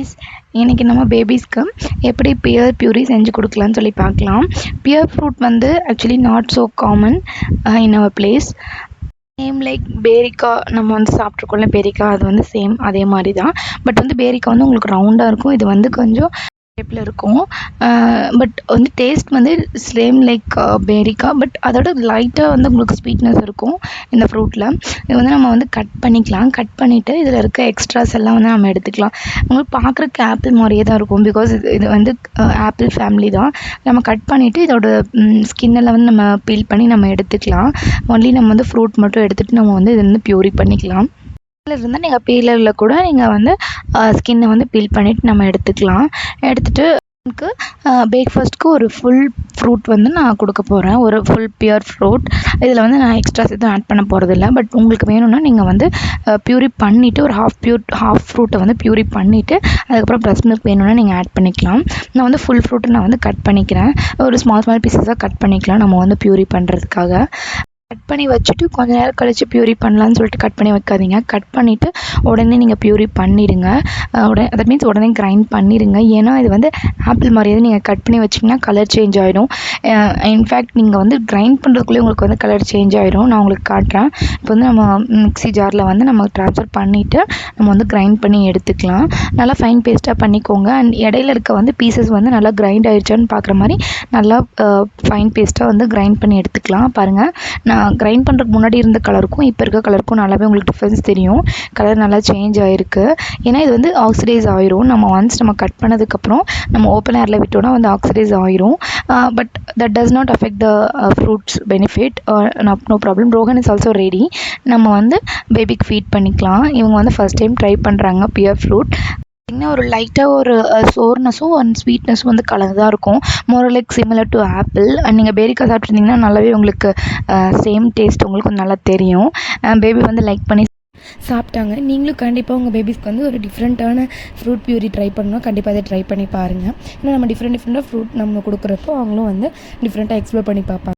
குட்டீஸ், இன்றைக்கி நம்ம பேபிஸ்க்கு எப்படி பியர் பியூரி செஞ்சு கொடுக்கலான்னு சொல்லி பார்க்கலாம். பியர் ஃப்ரூட் வந்து actually not so common in our place. Same like பேரிக்கா நம்ம வந்து சாப்பிட்ருக்கோம்ல, பேரிக்கா அது வந்து சேம் அதே மாதிரி தான். பட் வந்து பேரிக்கா வந்து உங்களுக்கு ரவுண்டாக இருக்கும், இது வந்து கொஞ்சம் ஷேப்பில் இருக்கும். பட் வந்து டேஸ்ட் வந்து சேம் லைக் பேரிக்கா, பட் அதோட லைட்டாக வந்து உங்களுக்கு ஸ்வீட்னஸ் இருக்கும் இந்த ஃப்ரூட்டில். இது வந்து நம்ம வந்து கட் பண்ணிக்கலாம். கட் பண்ணிவிட்டு இதில் இருக்க எக்ஸ்ட்ராஸ் எல்லாம் வந்து நம்ம எடுத்துக்கலாம். உங்களுக்கு பார்க்குறக்கு ஆப்பிள் மாதிரியே தான் இருக்கும், பிகாஸ் இது வந்து ஆப்பிள் ஃபேமிலி தான். நம்ம கட் பண்ணிவிட்டு இதோட ஸ்கின்னெல்லாம் வந்து நம்ம பீல் பண்ணி நம்ம எடுத்துக்கலாம். ஒன்லி நம்ம வந்து ஃப்ரூட் மட்டும் எடுத்துகிட்டு நம்ம வந்து இது வந்து பியூரி பண்ணிக்கலாம். இருந்தால் நீங்கள் பீலரில் கூட நீங்கள் வந்து ஸ்கின்னை வந்து பீல் பண்ணிவிட்டு நம்ம எடுத்துக்கலாம். எடுத்துகிட்டு எனக்கு பிரேக்ஃபாஸ்ட்க்கு ஒரு ஃபுல் ஃப்ரூட் வந்து நான் கொடுக்க போகிறேன், ஒரு ஃபுல் பியர் ஃப்ரூட். இதில் வந்து நான் எக்ஸ்ட்ராஸ் எதுவும் ஆட் பண்ண போகிறதில்ல. பட் உங்களுக்கு வேணும்னா நீங்கள் வந்து பியூரி பண்ணிவிட்டு ஒரு ஹாஃப் ஃப்ரூட்டை வந்து பியூரி பண்ணிவிட்டு அதுக்கப்புறம் ப்ரெஸ் மில்க் வேணும்னா நீங்கள் ஆட் பண்ணிக்கலாம். நான் வந்து ஃபுல் ஃப்ரூட்டை நான் வந்து கட் பண்ணிக்கிறேன். ஒரு ஸ்மால் பீசஸாக கட் பண்ணிக்கலாம் நம்ம வந்து பியூரி பண்ணுறதுக்காக. கட் பண்ணி வச்சுட்டு கொஞ்ச நேரம் கழித்து பியூரி பண்ணலான்னு சொல்லிட்டு கட் பண்ணி வைக்காதீங்க. கட் பண்ணிவிட்டு உடனே நீங்கள் பியூரி பண்ணிடுங்க. தட் மீன்ஸ் உடனே கிரைண்ட் பண்ணிடுங்க. ஏன்னா இது வந்து ஆப்பிள் மாதிரியே நீங்கள் கட் பண்ணி வச்சிங்கன்னா கலர் சேஞ்ச் ஆகிடும். இன்ஃபேக்ட் நீங்கள் வந்து கிரைண்ட் பண்ணுறதுக்குள்ளே உங்களுக்கு வந்து கலர் சேஞ்ச் ஆகிடும். நான் உங்களுக்கு காட்டுறேன். இப்போ வந்து நம்ம மிக்ஸி ஜாரில் வந்து நம்ம ட்ரான்ஸ்ஃபர் பண்ணிவிட்டு நம்ம வந்து கிரைண்ட் பண்ணி எடுத்துக்கலாம். நல்லா ஃபைன் பேஸ்ட்டாக பண்ணிக்கோங்க. அண்ட் இடையில இருக்க வந்து பீசஸ் வந்து நல்லா கிரைண்ட் ஆகிடுச்சான்னு பார்க்குற மாதிரி நல்லா ஃபைன் பேஸ்ட்டாக வந்து கிரைண்ட் பண்ணி எடுத்துக்கலாம். பாருங்கள், நான் கிரைண்ட் பண்ணுறதுக்கு முன்னாடி இருந்த கலருக்கும் இப்போ இருக்க கலருக்கும் நல்லாவே உங்களுக்கு டிஃப்ரென்ஸ் தெரியும். கலர் நல்லா சேஞ்ச் ஆகிருக்கு. ஏன்னா இது வந்து ஆக்சிடைஸ் ஆயிரும். நம்ம கட் பண்ணதுக்கப்புறம் நம்ம ஓப்பன் ஏரில் விட்டோம்னா வந்து ஆக்சிடைஸ் ஆயிரும். But that does not affect the fruits benefit. No problem. Rohan is also ready. நம்ம வந்து பேபிக்கு ஃபீட் பண்ணிக்கலாம். இவங்க வந்து ஃபர்ஸ்ட் டைம் ட்ரை பண்ணுறாங்க பியர் ஃப்ரூட். ஒரு லைட்டாக ஒரு சோர்னஸும் அண்ட் ஸ்வீட்னஸும் வந்து கலந்து தான் இருக்கும். More like similar to apple. And நீங்கள் பேரிக்கா சாப்பிட்ருந்தீங்கன்னா நல்லாவே உங்களுக்கு சேம் டேஸ்ட் உங்களுக்கு நல்லா தெரியும். பேபி வந்து லைக் பண்ணி சாப்பிட்டாங்க. நீங்களும் கண்டிப்பாக உங்கள் பேபிஸ்க்கு வந்து ஒரு டிஃப்ரெண்ட்டான ஃப்ரூட் பியூரி ட்ரை பண்ணணும். கண்டிப்பாக அதை ட்ரை பண்ணி பாருங்கள். ஏன்னா நம்ம டிஃப்ரெண்ட்டாக ஃப்ரூட் நம்ம கொடுக்குறப்போ அவங்களும் வந்து டிஃப்ரெண்ட்டாக எக்ஸ்ப்ளோர் பண்ணி பார்ப்பாங்க.